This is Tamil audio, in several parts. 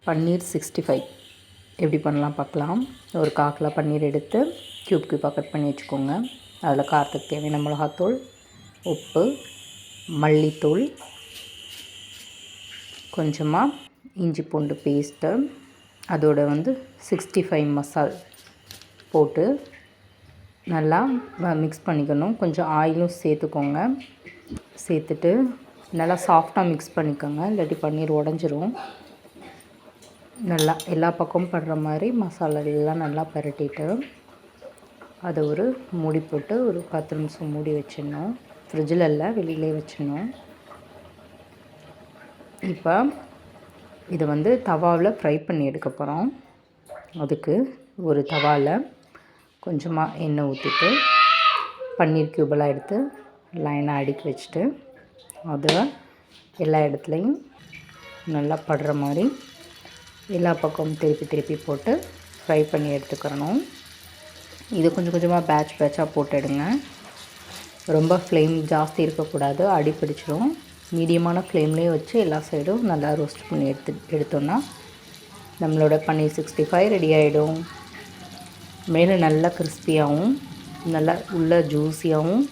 பன்னீர் 65 எப்படி பண்ணலாம் பார்க்கலாம். ஒரு 1/4 கிலோ பன்னீர் எடுத்து க்யூபாக கட் பண்ணி வச்சுக்கோங்க. அதில் காரத்துக்கு தேவையான மிளகாத்தூள், உப்பு, மல்லித்தூள், கொஞ்சமாக இஞ்சி பூண்டு பேஸ்ட்டு, அதோட 65 மசால் போட்டு நல்லா மிக்ஸ் பண்ணிக்கணும். கொஞ்சம் ஆயிலும் சேர்த்துக்கோங்க. சேர்த்துட்டு நல்லா சாஃப்டாக மிக்ஸ் பண்ணிக்கோங்க, இல்லாட்டி பன்னீர் உடஞ்சிரும். நல்லா எல்லா பக்கமும் படுற மாதிரி மசாலா எல்லாம் நல்லா பரட்டிட்டு அதை ஒரு மூடி போட்டு ஒரு 10 நிமிஷம் மூடி வச்சிடணும். ஃப்ரிட்ஜில் இல்லை, வெளியிலே வச்சிடணும். இப்போ இதை தவாவில் ஃப்ரை பண்ணி எடுக்க போகிறோம். அதுக்கு ஒரு தவாவில் கொஞ்சமாக எண்ணெய் ஊற்றிட்டு பன்னீர் க்யூபெல்லாம் எடுத்து லைனாக அடுக்கி வச்சுட்டு அதில் எல்லா இடத்துலையும் நல்லா படுற மாதிரி எல்லா பக்கமும் திருப்பி போட்டு ஃப்ரை பண்ணி எடுத்துக்கிறணும். இது கொஞ்சம் கொஞ்சமாக பேட்சாக போட்டு எடுங்க. ரொம்ப ஃப்ளேம் ஜாஸ்தி இருக்கக்கூடாது, அடி பிடிச்சிடும். மீடியமான ஃப்ளேம்லேயே வச்சு எல்லா சைடும் நல்லா ரோஸ்ட் பண்ணி எடுத்தோன்னா நம்மளோட பன்னீர் 65 ரெடி ஆகிடும். மேலே நல்லா கிறிஸ்பியாகவும் நல்லா உள்ள ஜூஸியாகவும்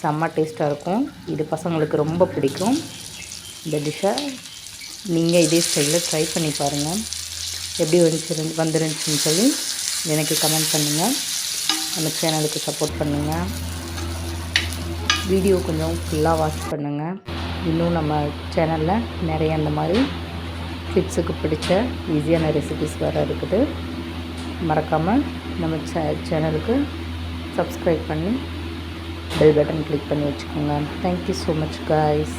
செம்ம டேஸ்ட்டாக இருக்கும். இது பசங்களுக்கு ரொம்ப பிடிக்கும். இந்த டிஷ்ஷை நீங்கள் இதே ஸ்டைலில் ட்ரை பண்ணி பாருங்கள். எப்படி வந்துருந்துச்சுன்னு சொல்லி எனக்கு கமெண்ட் பண்ணுங்கள். நம்ம சேனலுக்கு சப்போர்ட் பண்ணுங்கள். வீடியோ கொஞ்சம் ஃபுல்லாக வாட்ச் பண்ணுங்கள். இன்னும் நம்ம சேனலில் நிறைய அந்த மாதிரி கிட்ஸுக்கு பிடிச்ச ஈஸியான ரெசிபிஸ் வேறு இருக்குது. மறக்காமல் நம்ம சேனலுக்கு சப்ஸ்கிரைப் பண்ணி பெல் பட்டன் கிளிக் பண்ணி வச்சுக்கோங்க. Thank you so much guys.